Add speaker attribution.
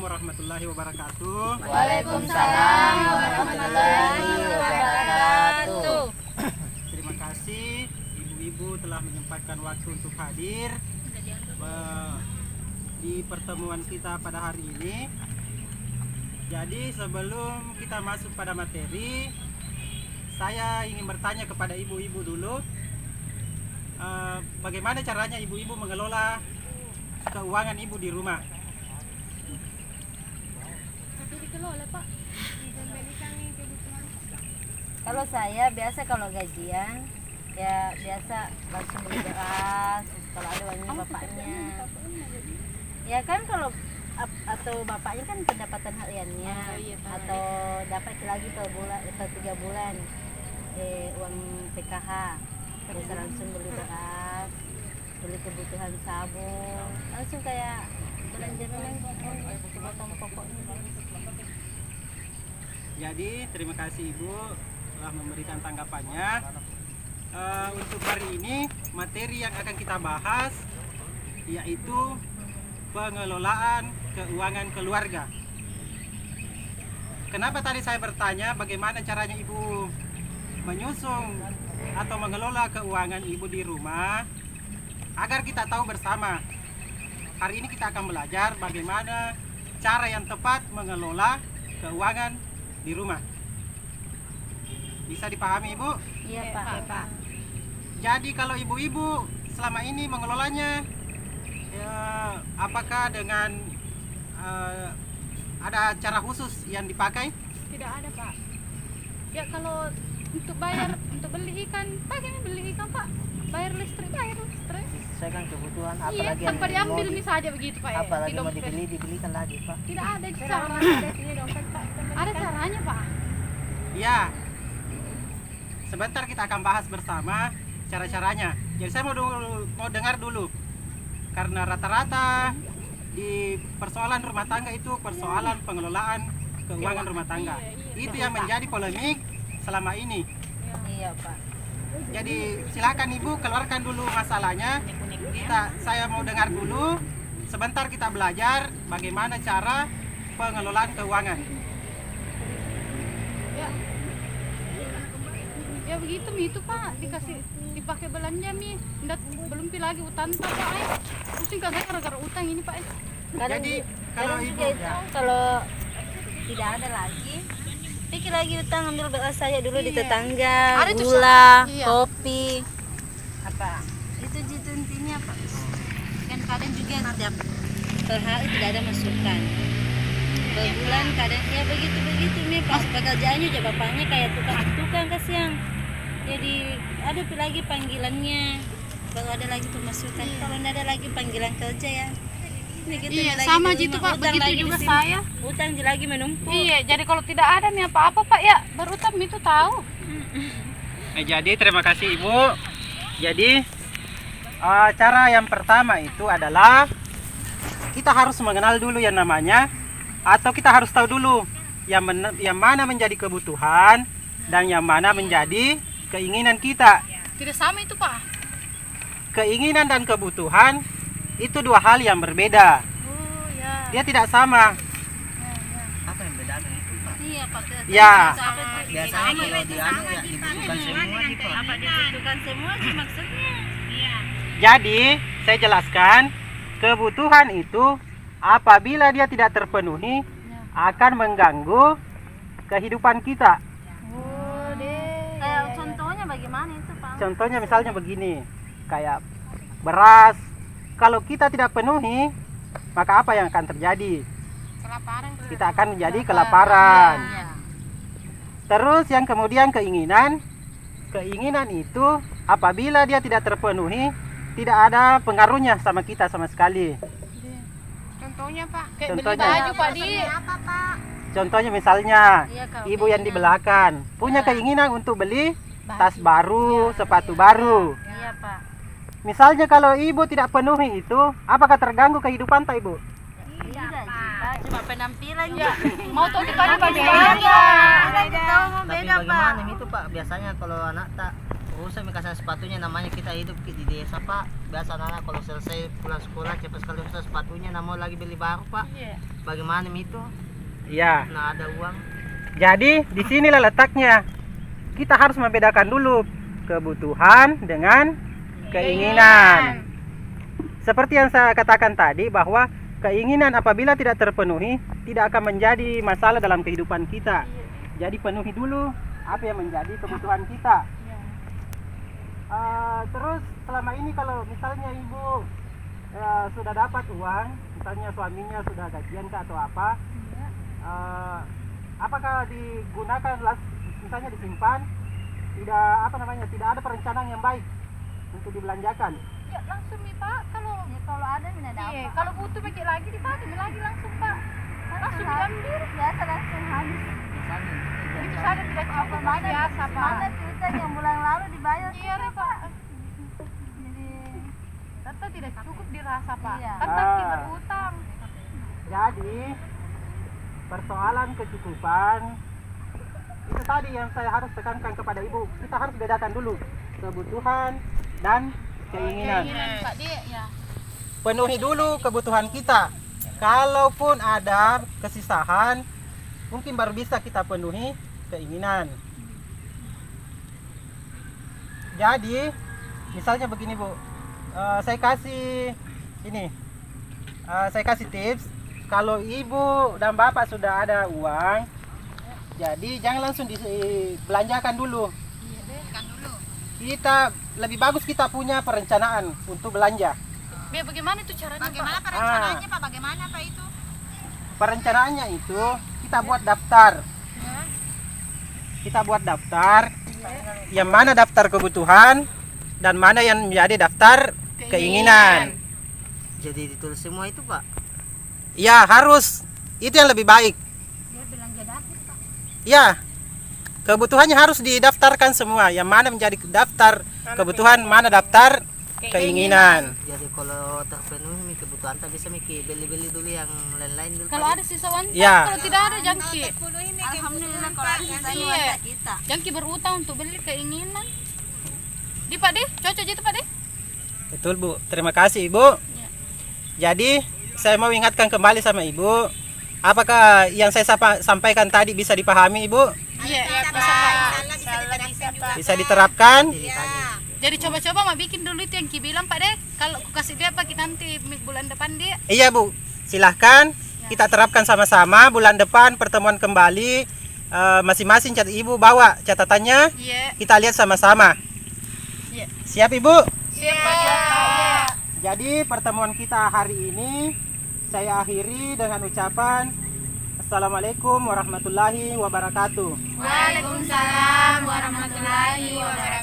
Speaker 1: warahmatullahi wabarakatuh.
Speaker 2: Waalaikumsalam warahmatullahi wabarakatuh.
Speaker 1: Terima kasih ibu-ibu telah menyempatkan waktu untuk hadir di pertemuan kita pada hari ini. Jadi sebelum kita masuk pada materi, saya ingin bertanya kepada ibu-ibu dulu, bagaimana caranya ibu-ibu mengelola keuangan ibu di rumah?
Speaker 2: Kalau saya biasa kalau gajian ya biasa langsung beli beras kalau ada uangnya bapaknya. Ya kan kalau atau bapaknya kan pendapatan hariannya atau dapat lagi per bulan per 3 bulan uang PKH, bisa langsung beli beras, beli kebutuhan sabun, langsung kayak belanja kebutuhan pokoknya.
Speaker 1: Jadi terima kasih ibu telah memberikan tanggapannya. Untuk hari ini materi yang akan kita bahas yaitu pengelolaan keuangan keluarga. Kenapa tadi saya bertanya bagaimana caranya ibu menyusun atau mengelola keuangan ibu di rumah, agar kita tahu bersama. Hari ini kita akan belajar bagaimana cara yang tepat mengelola keuangan di rumah. Bisa dipahami ibu?
Speaker 2: Iya Pak.
Speaker 1: Jadi kalau ibu-ibu selama ini mengelolanya, apakah dengan ada cara khusus yang dipakai?
Speaker 3: Tidak ada Pak. Ya kalau untuk bayar untuk beli ikan, pakai beli ikan Pak. Bayar listrik.
Speaker 4: Saya kan kebutuhan
Speaker 3: Iya,
Speaker 4: apalagi
Speaker 3: tanpa
Speaker 4: yang
Speaker 3: diambil misalnya begitu Pak.
Speaker 4: apalagi
Speaker 3: Di
Speaker 4: mau
Speaker 3: dompet.
Speaker 4: dibelikan lagi Pak.
Speaker 3: Tidak ada cara. Ada caranya Pak.
Speaker 1: Ya. Sebentar kita akan bahas bersama cara-caranya. Jadi saya mau dengar dulu. Karena rata-rata di persoalan rumah tangga itu persoalan pengelolaan keuangan rumah tangga. Itu yang menjadi polemik selama ini.
Speaker 2: Iya Pak.
Speaker 1: Jadi silakan ibu keluarkan dulu masalahnya. Saya mau dengar dulu. Sebentar kita belajar bagaimana cara pengelolaan keuangan.
Speaker 3: Ya begitu itu Pak, dipakai belanja belum lagi utang Pak. Pusing kan saya gara-gara utang ini Pak.
Speaker 1: Jadi kalau ibu
Speaker 2: Kalau tidak ada lagi, pikir lagi utang, ambil beras saja dulu di tetangga,
Speaker 3: Ada tuh,
Speaker 2: gula,
Speaker 3: iya.
Speaker 2: kopi, apa? Itu jitu intinya Pak. Kan kadang juga setiap per hari tidak ada masukan. Per bulan kadang ya begitu nih pas pekerjaannya juga bapaknya kayak tukang kasihan. Jadi ada lagi panggilannya, baru ada lagi pemasukan. Kalau tidak ada lagi panggilan kerja ya. Begitu
Speaker 3: Iya,
Speaker 2: lagi
Speaker 3: sama
Speaker 2: di
Speaker 3: gitu
Speaker 2: rumah,
Speaker 3: Pak,
Speaker 2: utang
Speaker 3: begitu
Speaker 2: lagi
Speaker 3: juga
Speaker 2: di sini.
Speaker 3: saya.
Speaker 2: Utang lagi menumpuk.
Speaker 3: Iya, jadi kalau tidak ada nih apa-apa Pak ya, berutang itu tahu.
Speaker 1: Jadi terima kasih ibu. Jadi cara yang pertama itu adalah kita harus mengenal dulu yang namanya, atau kita harus tahu dulu yang mana menjadi kebutuhan dan yang mana menjadi keinginan kita.
Speaker 3: Tidak sama itu Pak.
Speaker 1: Keinginan dan kebutuhan itu dua hal yang berbeda.
Speaker 3: Oh ya.
Speaker 1: Dia tidak sama.
Speaker 4: Apa yang bedakan itu Pak?
Speaker 2: Iya Pak.
Speaker 1: Ya.
Speaker 4: Biasanya kalau di anu ya dibutuhkan semua gitu.
Speaker 2: Apa dibutuhkan semua sih maksudnya?
Speaker 1: Jadi saya jelaskan, kebutuhan itu apabila dia tidak terpenuhi akan mengganggu kehidupan kita.
Speaker 3: Oh deh.
Speaker 2: Contohnya bagaimana itu Pak?
Speaker 1: Contohnya misalnya begini, kayak beras. Kalau kita tidak penuhi, maka apa yang akan terjadi?
Speaker 3: Kelaparan.
Speaker 1: Kita akan menjadi kelaparan.
Speaker 2: Iya.
Speaker 1: Terus yang kemudian keinginan. Keinginan itu apabila dia tidak terpenuhi, tidak ada pengaruhnya sama kita sama sekali.
Speaker 3: Contohnya Pak, kayak
Speaker 1: Contohnya.
Speaker 3: beli baju Pak di
Speaker 1: Contohnya misalnya,
Speaker 2: Iya, kalau
Speaker 1: ibu yang di
Speaker 2: keinginan.
Speaker 1: belakang punya keinginan untuk beli tas baru, sepatu baru.
Speaker 2: Iya Pak.
Speaker 1: Misalnya kalau ibu tidak penuhi itu, apakah terganggu kehidupan tak ibu?
Speaker 2: Tidak Pak, cuma penampilannya.
Speaker 3: ya. Mau tahu kita baju
Speaker 2: Beda.
Speaker 3: apa?
Speaker 2: Kita tahu mau
Speaker 4: Tapi
Speaker 2: beda Pak.
Speaker 4: bagaimana itu Pak? Biasanya kalau anak tak usah kasih sepatunya, namanya kita hidup di desa pak. Biasa anak kalau selesai pulang sekolah cepat sekali usah sepatunya, nah mau lagi beli baru pak.
Speaker 3: Iya.
Speaker 4: Bagaimana itu?
Speaker 1: Iya.
Speaker 4: Nah ada uang.
Speaker 1: Jadi di sinilah letaknya. Kita harus membedakan dulu kebutuhan dengan keinginan. Seperti yang saya katakan tadi bahwa keinginan apabila tidak terpenuhi tidak akan menjadi masalah dalam kehidupan kita. Jadi penuhi dulu apa yang menjadi kebutuhan kita. Terus selama ini kalau misalnya ibu sudah dapat uang, misalnya suaminya sudah gajian kah atau apa, apakah digunakan misalnya disimpan, tidak ada perencanaan yang baik untuk dibelanjakan?
Speaker 3: Ya langsung nih pak, kalau
Speaker 2: ada tidak ada
Speaker 3: iya,
Speaker 2: apa.
Speaker 3: kalau butuh pakai lagi dipakai lagi langsung pak. Langsung
Speaker 2: Habis.
Speaker 3: diambil.
Speaker 2: Biasa langsung habis.
Speaker 3: Itu saja tidak cukup biasa pak.
Speaker 2: Mana kita yang bulan lalu dibayar?
Speaker 3: Iya Re, pak.
Speaker 2: Jadi
Speaker 3: Tetap tidak cukup dirasa pak.
Speaker 2: Iya.
Speaker 3: Tetap kita berutang.
Speaker 1: Jadi persoalan kecukupan itu tadi yang saya harus tekankan kepada ibu. Kita harus bedakan dulu kebutuhan dan keinginan.
Speaker 3: Pak Dek ya.
Speaker 1: Penuhi dulu kebutuhan kita. Kalaupun ada kesisahan, mungkin baru bisa kita penuhi keinginan. Jadi misalnya begini Bu, saya kasih tips. Kalau ibu dan bapak sudah ada uang, jadi jangan langsung dibelanjakan dulu. Kita lebih bagus kita punya perencanaan untuk belanja.
Speaker 3: Bagaimana itu caranya
Speaker 5: Bagaimana
Speaker 3: pak?
Speaker 5: perencanaannya Pak? Bagaimana Pak itu?
Speaker 1: Perencanaannya itu kita buat daftar. Kita buat daftar. Yang mana daftar kebutuhan dan mana yang menjadi daftar keinginan.
Speaker 4: Jadi ditulis semua itu pak.
Speaker 1: Ya harus. Itu yang lebih baik.
Speaker 2: dia belanja dapur Pak.
Speaker 1: Ya. Kebutuhannya harus didaftarkan semua. Yang mana menjadi daftar kebutuhan, mana daftar keinginan.
Speaker 4: Jadi kalau terpenuhi kebutuhan tak bisa beli-beli dulu yang lain-lain dulu.
Speaker 3: Kalau
Speaker 4: Pak.
Speaker 3: ada sisa uang,
Speaker 1: Ya.
Speaker 3: kalau tidak ada jangki.
Speaker 2: Alhamdulillah kalau ada sisanya
Speaker 3: Iya.
Speaker 2: uang kita.
Speaker 3: Jangki berutang untuk beli keinginan. Di Pak Dek, cocok itu Pak Dek.
Speaker 1: Betul Bu. Terima kasih Ibu. Jadi saya mau ingatkan kembali sama Ibu. Apakah yang saya sampaikan tadi bisa dipahami Ibu?
Speaker 3: Iya,
Speaker 1: Bisa diterapkan?
Speaker 4: Jadi tadi.
Speaker 3: Jadi coba-coba mau bikin dulu itu yang Ki bilang Pak Dek. Kalau aku kasih dia pakai nanti bulan depan dia.
Speaker 1: Iya Bu. Silahkan kita terapkan sama-sama. Bulan depan pertemuan kembali. Masing-masing Ibu bawa catatannya.
Speaker 3: Iya.
Speaker 1: Kita lihat sama-sama.
Speaker 3: Iya.
Speaker 1: Siap Ibu?
Speaker 3: Siap.
Speaker 1: Jadi pertemuan kita hari ini saya akhiri dengan ucapan Assalamualaikum warahmatullahi wabarakatuh.
Speaker 3: Waalaikumsalam warahmatullahi wabarakatuh.